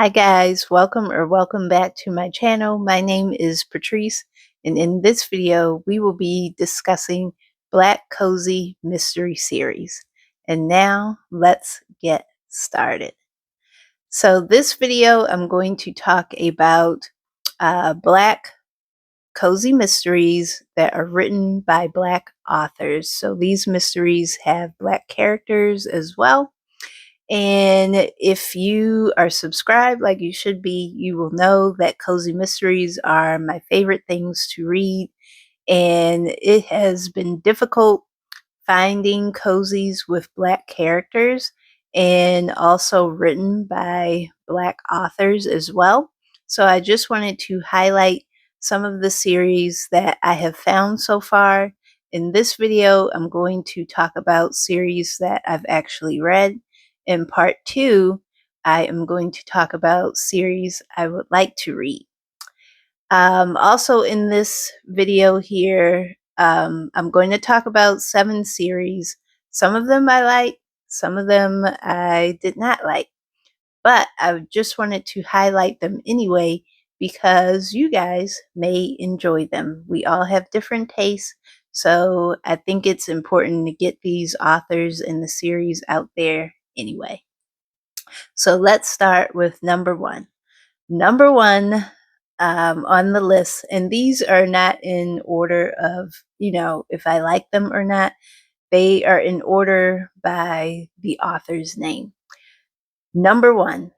Hi guys, welcome back to my channel. My name is Patrice, and in this video we will be discussing Black Cozy Mystery Series. And now let's get started. So this video I'm going to talk about Black Cozy mysteries that are written by Black authors. So these mysteries have Black characters as well. And if you are subscribed like you should be, you will know that cozy mysteries are my favorite things to read. And it has been difficult finding cozies with Black characters and also written by Black authors as well. So I just wanted to highlight some of the series that I have found so far. In this video, I'm going to talk about series that I've actually read. In part 2, I am going to talk about series I would like to read. Also in this video here, I'm going to talk about 7 series. Some of them I like, some of them I did not like, but I just wanted to highlight them anyway because you guys may enjoy them. We all have different tastes, so I think it's important to get these authors and the series out there anyway. So let's start with number 1. Number 1 on the list, and these are not in order of, if I like them or not. They are in order by the author's name. Number 1,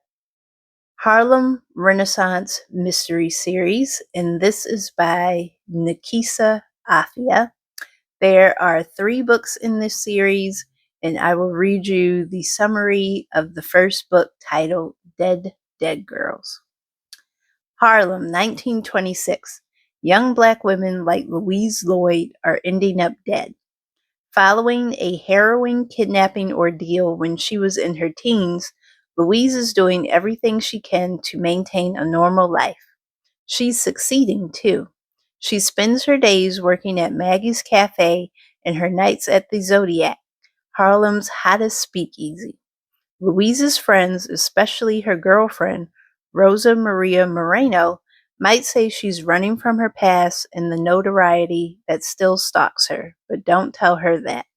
Harlem Renaissance Mystery Series, and this is by Nekesa Afia. There are 3 books in this series, and I will read you the summary of the first book titled Dead, Dead Girls. Harlem, 1926. Young Black women like Louise Lloyd are ending up dead. Following a harrowing kidnapping ordeal when she was in her teens, Louise is doing everything she can to maintain a normal life. She's succeeding, too. She spends her days working at Maggie's Cafe and her nights at the Zodiac, Harlem's hottest speakeasy. Louise's friends, especially her girlfriend, Rosa Maria Moreno, might say she's running from her past and the notoriety that still stalks her, but don't tell her that.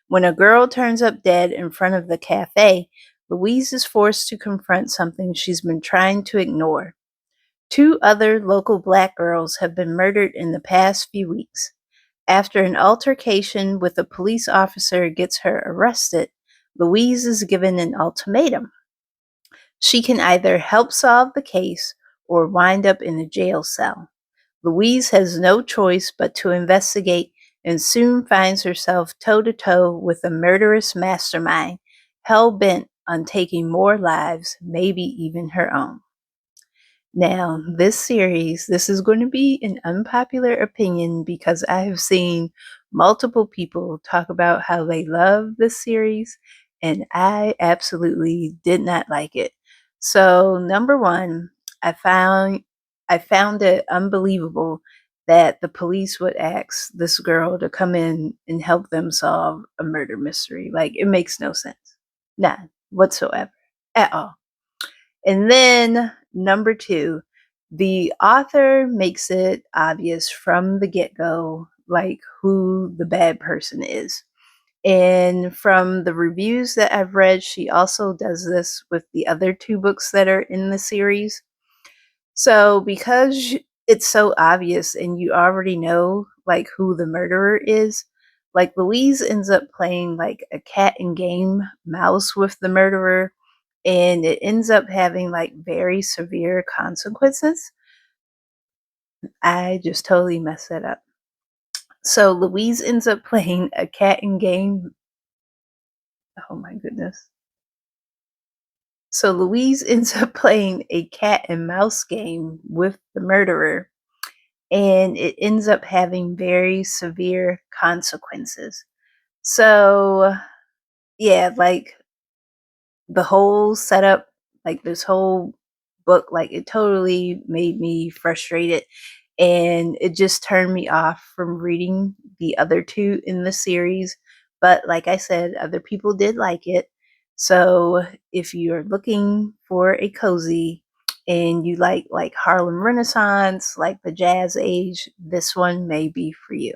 When a girl turns up dead in front of the cafe, Louise is forced to confront something she's been trying to ignore. 2 other local Black girls have been murdered in the past few weeks. After an altercation with a police officer gets her arrested, Louise is given an ultimatum. She can either help solve the case or wind up in a jail cell. Louise has no choice but to investigate and soon finds herself toe-to-toe with a murderous mastermind, hell-bent on taking more lives, maybe even her own. Now, this is going to be an unpopular opinion because I have seen multiple people talk about how they love this series, and I absolutely did not like it. So, number 1, I found it unbelievable that the police would ask this girl to come in and help them solve a murder mystery. Like, it makes no sense. None whatsoever at all. And then number 2, the author makes it obvious from the get-go, like, who the bad person is. And from the reviews that I've read, she also does this with the other 2 books that are in the series. So because it's so obvious and you already know, like, who the murderer is, like, Louise ends up playing like a cat and game mouse with the murderer, and it ends up having like very severe consequences. I just totally messed that up. So Louise ends up playing a cat and game. Oh my goodness. So Louise ends up playing a cat and mouse game with the murderer, and it ends up having very severe consequences. So, yeah, like, the whole setup, like this whole book, like, it totally made me frustrated, and it just turned me off from reading the other 2 in the series. But like I said, other people did like it. So if you're looking for a cozy, and you like Harlem Renaissance, like the Jazz Age, this one may be for you.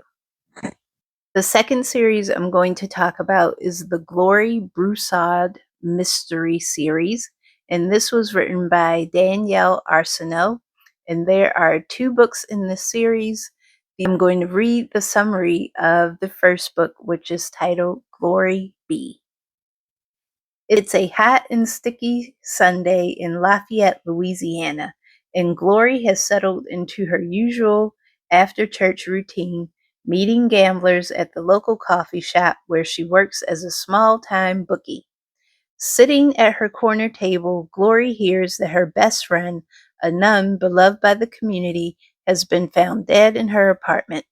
The second series I'm going to talk about is the Glory Broussard Mystery Series, and this was written by Danielle Arceneaux, and there are 2 books in this series. I'm going to read the summary of the first book, which is titled Glory B. It's a hot and sticky Sunday in Lafayette, Louisiana, and Glory has settled into her usual after-church routine, meeting gamblers at the local coffee shop where she works as a small-time bookie. Sitting at her corner table, Glory hears that her best friend, a nun beloved by the community, has been found dead in her apartment.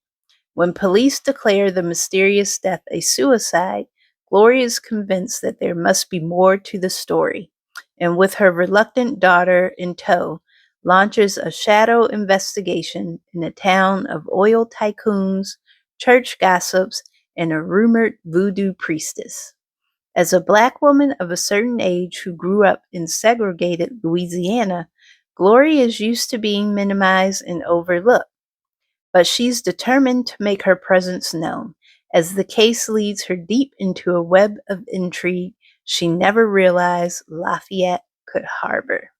When police declare the mysterious death a suicide, Glory is convinced that there must be more to the story, and with her reluctant daughter in tow, launches a shadow investigation in a town of oil tycoons, church gossips, and a rumored voodoo priestess. As a Black woman of a certain age who grew up in segregated Louisiana, Glory is used to being minimized and overlooked. But she's determined to make her presence known, as the case leads her deep into a web of intrigue she never realized Lafayette could harbor.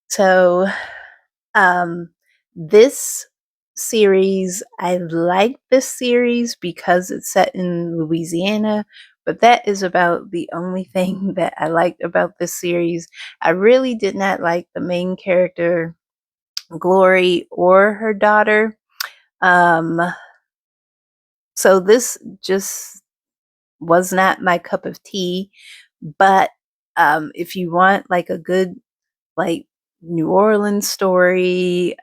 So, this series, I like this series because it's set in Louisiana, but that is about the only thing that I liked about this series. I really did not like the main character, Glory, or her daughter. So this just was not my cup of tea, but if you want like a good like New Orleans story,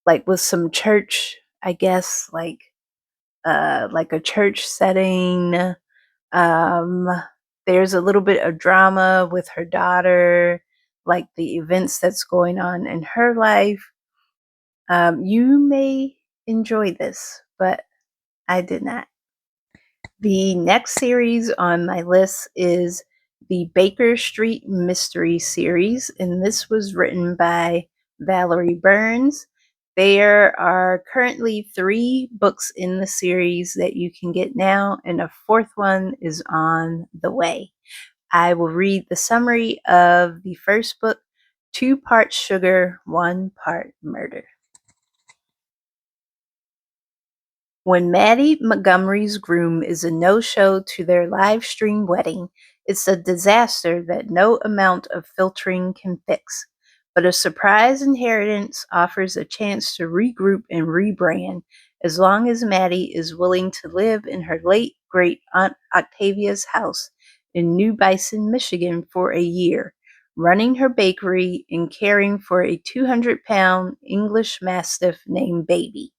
like with some church, I guess like a church setting, um, there's a little bit of drama with her daughter, like the events that's going on in her life. You may enjoy this, but I did not. The next series on my list is the Baker Street Mystery Series, and this was written by Valerie Burns. There are currently 3 books in the series that you can get now, and a 4th one is on the way. I will read the summary of the first book, 2 parts sugar, 1 part murder. When Maddie Montgomery's groom is a no-show to their live-stream wedding, it's a disaster that no amount of filtering can fix. But a surprise inheritance offers a chance to regroup and rebrand, as long as Maddie is willing to live in her late great Aunt Octavia's house in New Bison, Michigan for a year, running her bakery and caring for a 200-pound English Mastiff named Baby.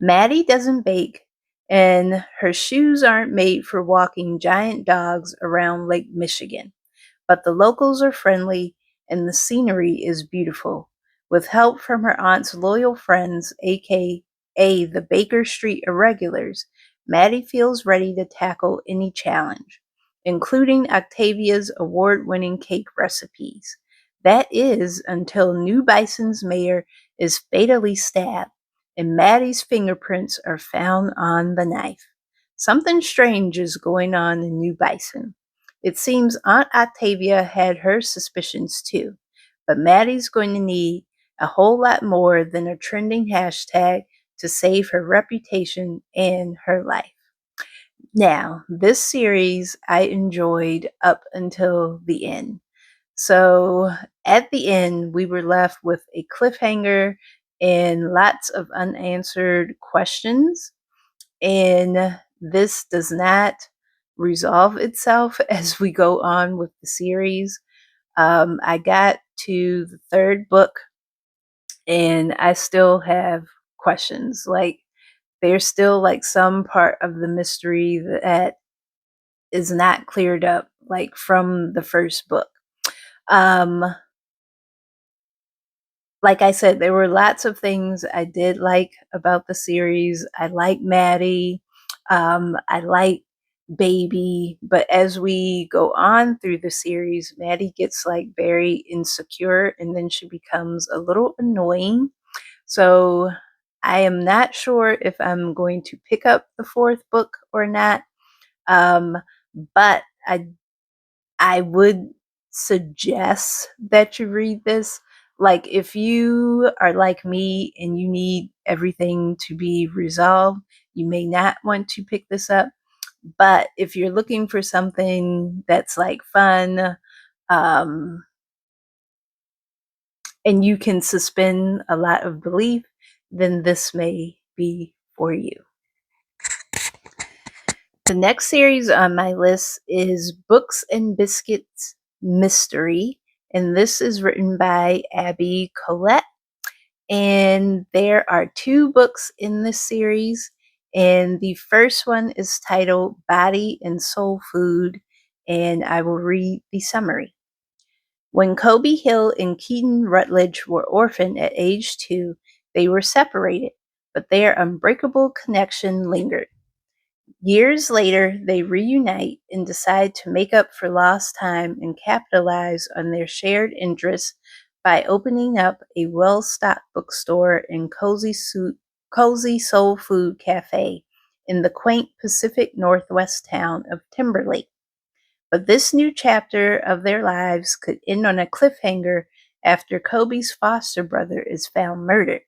Maddie doesn't bake, and her shoes aren't made for walking giant dogs around Lake Michigan. But the locals are friendly, and the scenery is beautiful. With help from her aunt's loyal friends, aka the Baker Street Irregulars, Maddie feels ready to tackle any challenge, including Octavia's award-winning cake recipes. That is, until New Bison's mayor is fatally stabbed and Maddie's fingerprints are found on the knife. Something strange is going on in New Bison. It seems Aunt Octavia had her suspicions too, but Maddie's going to need a whole lot more than a trending hashtag to save her reputation and her life. Now, this series I enjoyed up until the end. So at the end, we were left with a cliffhanger and lots of unanswered questions. And this does not resolve itself as we go on with the series. I got to the 3rd book and I still have questions. Like, there's still like some part of the mystery that is not cleared up, like from the first book. Like I said, there were lots of things I did like about the series. I like Maddie. I like baby. But as we go on through the series, Maddie gets like very insecure and then she becomes a little annoying. So I am not sure if I'm going to pick up the fourth book or not. Um, but I would suggest that you read this. Like, if you are like me and you need everything to be resolved, you may not want to pick this up. But if you're looking for something that's like fun, um, and you can suspend a lot of belief, then this may be for you. The next series on my list is Books and Biscuits Mystery, and this is written by Abby Collette. And there are 2 books in this series, and the first one is titled Body and Soul Food, and I will read the summary. When Kobe Hill and Keaton Rutledge were orphaned at age 2, they were separated, but their unbreakable connection lingered. Years later, they reunite and decide to make up for lost time and capitalize on their shared interests by opening up a well-stocked bookstore and cozy soul food cafe in the quaint Pacific Northwest town of Timberlake. But this new chapter of their lives could end on a cliffhanger after Kobe's foster brother is found murdered.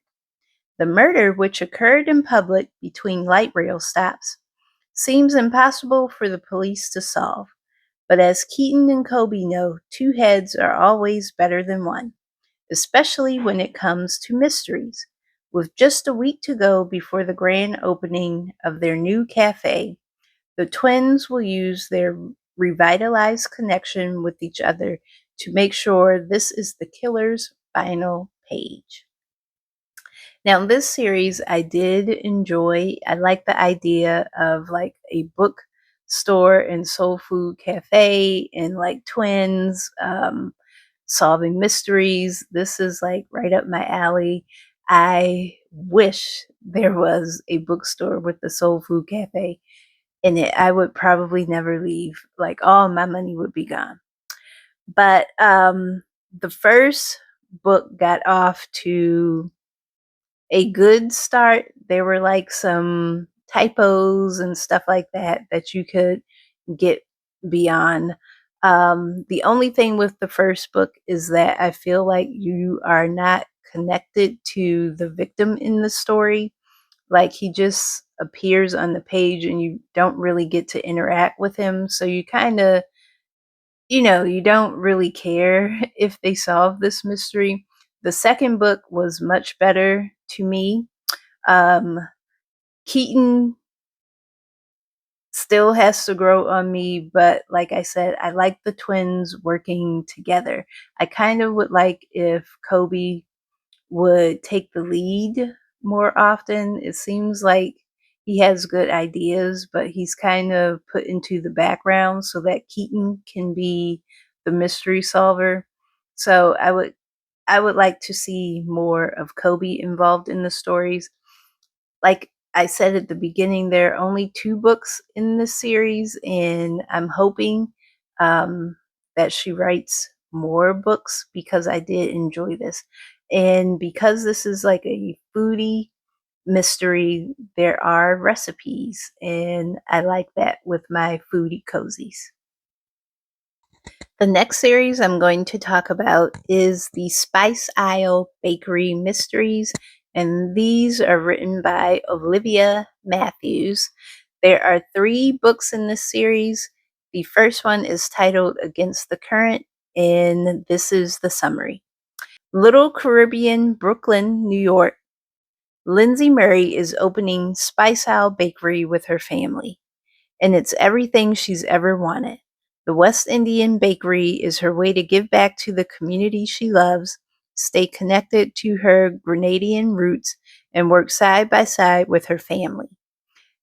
The murder, which occurred in public between light rail stops, seems impossible for the police to solve. But as Keaton and Kobe know, 2 heads are always better than one, especially when it comes to mysteries. With just a week to go before the grand opening of their new cafe, the twins will use their revitalized connection with each other to make sure this is the killer's final page. Now, in this series, I did enjoy, I like the idea of like a bookstore and soul food cafe and like twins solving mysteries. This is like right up my alley. I wish there was a bookstore with the soul food cafe in it. I would probably never leave. Like all my money would be gone. But the first book got off to a good start. There were like some typos and stuff like that that you could get beyond. The only thing with the first book is that I feel like you are not connected to the victim in the story. Like he just appears on the page and you don't really get to interact with him. So you kind of, you don't really care if they solve this mystery. The second book was much better to me. Um, Keaton still has to grow on me, but like I said, I like the twins working together. I kind of would like if Kobe would take the lead more often. It seems like he has good ideas, but he's kind of put into the background so that Keaton can be the mystery solver. So I would like to see more of Kobe involved in the stories. Like I said at the beginning, there are only 2 books in this series, and I'm hoping that she writes more books because I did enjoy this. And because this is like a foodie mystery, there are recipes, and I like that with my foodie cozies. The next series I'm going to talk about is the Spice Isle Bakery Mysteries, and these are written by Olivia Matthews. There are 3 books in this series. The first one is titled Against the Current, and this is the summary. Little Caribbean, Brooklyn, New York. Lindsay Murray is opening Spice Isle Bakery with her family, and it's everything she's ever wanted. The West Indian Bakery is her way to give back to the community she loves, stay connected to her Grenadian roots, and work side by side with her family.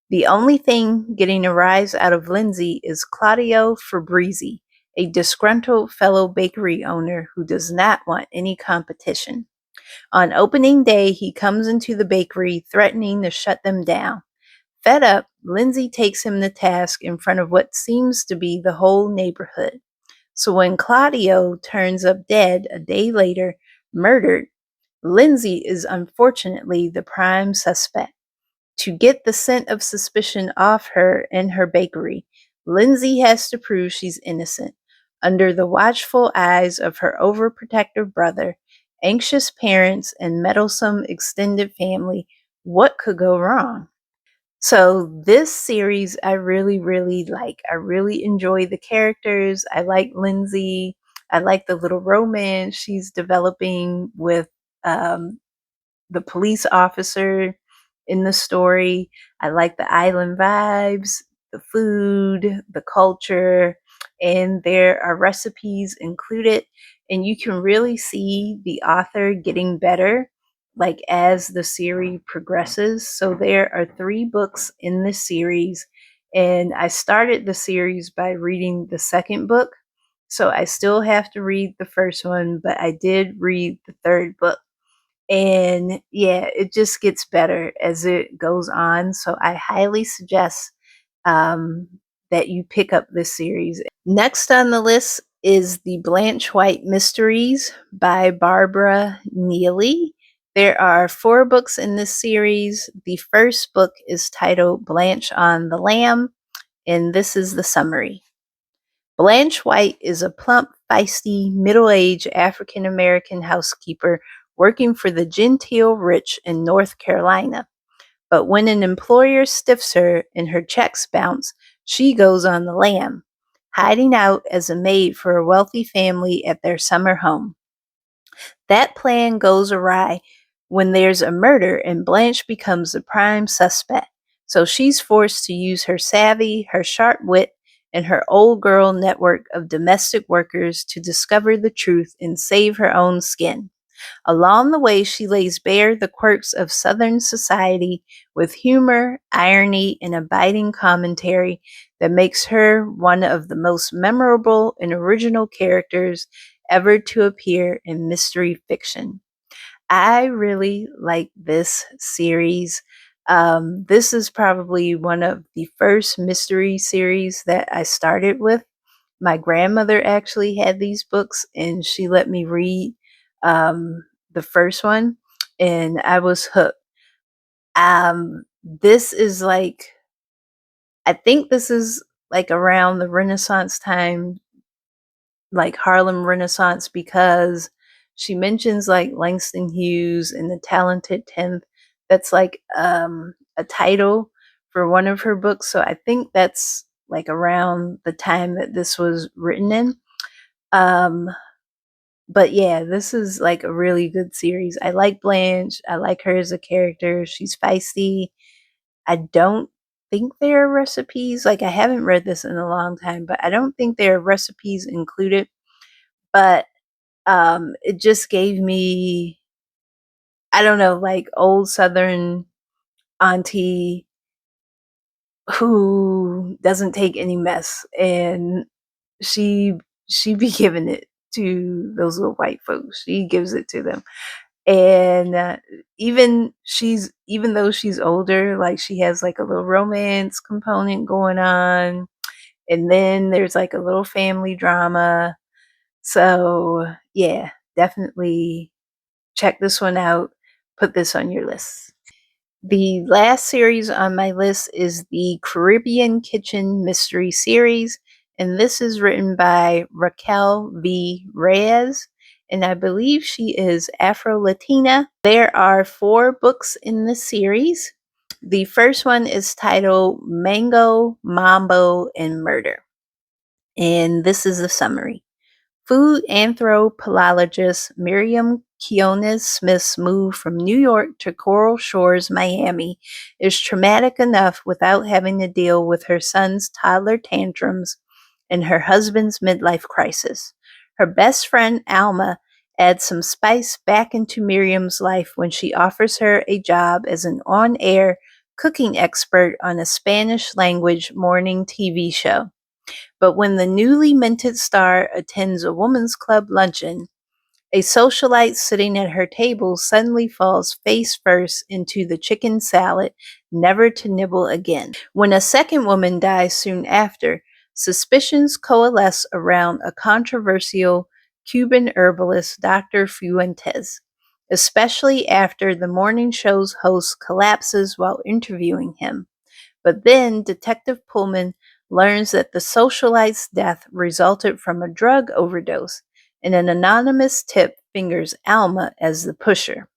The only thing getting a rise out of Lindsay is Claudio Fabrizi, a disgruntled fellow bakery owner who does not want any competition. On opening day, he comes into the bakery threatening to shut them down. Fed up, Lindsay takes him to task in front of what seems to be the whole neighborhood. So when Claudio turns up dead a day later, murdered, Lindsay is unfortunately the prime suspect. To get the scent of suspicion off her and her bakery, Lindsay has to prove she's innocent. Under the watchful eyes of her overprotective brother, anxious parents, and meddlesome extended family, what could go wrong? So this series I really, really like. I really enjoy the characters. I like Lindsay. I like the little romance she's developing with um, the police officer in the story. I like the island vibes, the food, the culture, and there are recipes included. And you can really see the author getting better like as the series progresses. So there are 3 books in this series, and I started the series by reading the second book. So I still have to read the first one, but I did read the third book. And yeah, it just gets better as it goes on. So I highly suggest um, that you pick up this series. Next on the list is the Blanche White Mysteries by Barbara Neely. There are 4 books in this series. The first book is titled Blanche on the Lamb, and this is the summary. Blanche White is a plump, feisty, middle-aged African-American housekeeper working for the genteel rich in North Carolina. But when an employer stiffs her and her checks bounce, she goes on the lam, hiding out as a maid for a wealthy family at their summer home. That plan goes awry when there's a murder and Blanche becomes the prime suspect. So she's forced to use her savvy, her sharp wit, and her old girl network of domestic workers to discover the truth and save her own skin. Along the way, she lays bare the quirks of Southern society with humor, irony, and a biting commentary that makes her one of the most memorable and original characters ever to appear in mystery fiction. I really like this series. This is probably one of the first mystery series that I started with. My grandmother actually had these books and she let me read the first one, and I was hooked. This is like, I think this is like around the Renaissance time, like Harlem Renaissance, because she mentions like Langston Hughes and the Talented Tenth. That's like a title for one of her books. So I think that's like around the time that this was written in. Um, but yeah, this is like a really good series. I like Blanche. I like her as a character. She's feisty. I don't think there are recipes. Like, I haven't read this in a long time, but I don't think there are recipes included. But it just gave me, I don't know, like old Southern auntie who doesn't take any mess, and she she be giving it to those little white folks. She gives it to them. And even though she's older, like she has like a little romance component going on, and then there's like a little family drama. So yeah, definitely check this one out. Put this on your list. The last series on my list is the Caribbean Kitchen Mystery Series, and this is written by Raquel V. Reyes, and I believe she is Afro-Latina. There are 4 books in the series. The first one is titled Mango, Mambo, and Murder, and this is the summary. Food anthropologist Miriam Quinones Smith's move from New York to Coral Shores, Miami is traumatic enough without having to deal with her son's toddler tantrums and her husband's midlife crisis. Her best friend, Alma, adds some spice back into Miriam's life when she offers her a job as an on-air cooking expert on a Spanish language morning TV show. But when the newly minted star attends a women's club luncheon, A socialite sitting at her table suddenly falls face first into the chicken salad, never to nibble again. When a second woman dies soon after, suspicions coalesce around a controversial Cuban herbalist, Dr. Fuentes, especially after the morning show's host collapses while interviewing him. But then Detective Pullman learns that the socialite's death resulted from a drug overdose, and an anonymous tip fingers Alma as the pusher.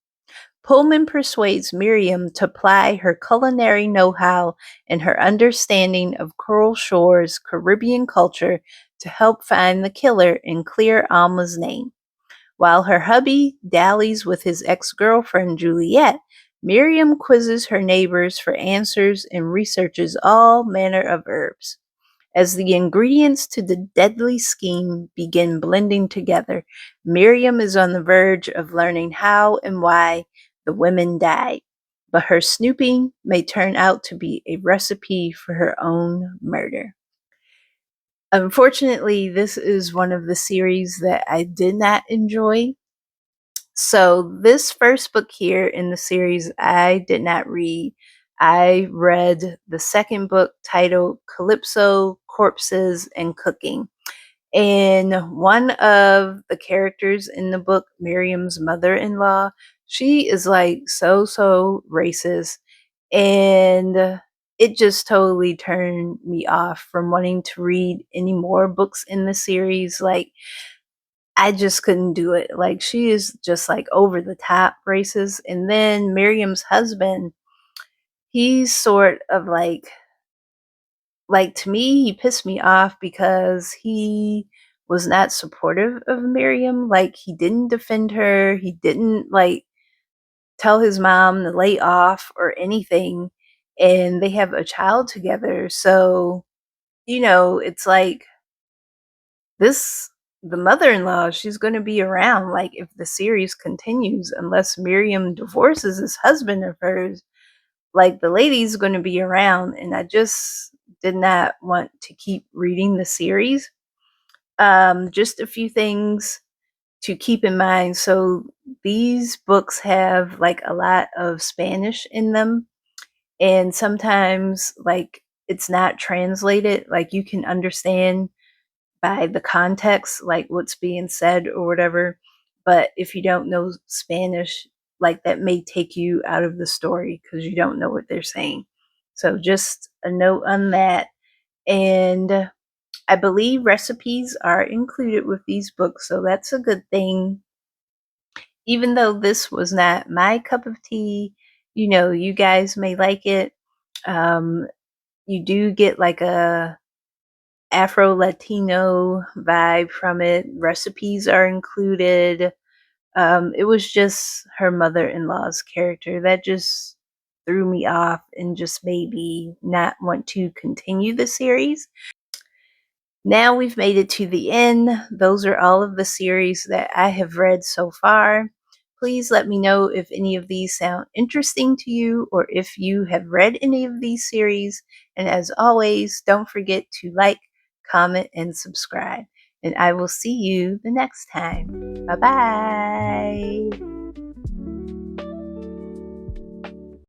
Pullman persuades Miriam to ply her culinary know-how and her understanding of Coral Shore's Caribbean culture to help find the killer and clear Alma's name. While her hubby dallies with his ex-girlfriend Juliet, Miriam quizzes her neighbors for answers and researches all manner of herbs. As the ingredients to the deadly scheme begin blending together, Miriam is on the verge of learning how and why the women died. But her snooping may turn out to be a recipe for her own murder. Unfortunately, this is one of the series that I did not enjoy. So this first book here in the series, I did not read. I read the second book titled Calypso, Corpses, and Cooking. And one of the characters in the book, Miriam's mother-in-law, she is like so racist. And it just totally turned me off from wanting to read any more books in the series. Like, I just couldn't do it. Like, she is just like over the top racist. And then Miriam's husband, he's sort of like to me, he pissed me off because he was not supportive of Miriam. Like, he didn't defend her. He didn't like tell his mom to lay off or anything. And they have a child together. So, it's like this the mother-in-law, she's going to be around like if the series continues, unless Miriam divorces this husband of hers. Like, the lady's going to be around, and I just did not want to keep reading the series. Just a few things to keep in mind. So these books have like a lot of Spanish in them, and sometimes like it's not translated. Like, you can understand by the context, like what's being said or whatever. But if you don't know Spanish, like that may take you out of the story because you don't know what they're saying. So just a note on that. And I believe recipes are included with these books, so that's a good thing. Even though this was not my cup of tea, you guys may like it. Um, you do get like a Afro Latino vibe from it. Recipes are included. It was just her mother-in-law's character that just threw me off and just made me not want to continue the series. Now we've made it to the end. Those are all of the series that I have read so far. Please let me know if any of these sound interesting to you or if you have read any of these series. And as always, don't forget to like, comment, and subscribe. And I will see you the next time. Bye-bye.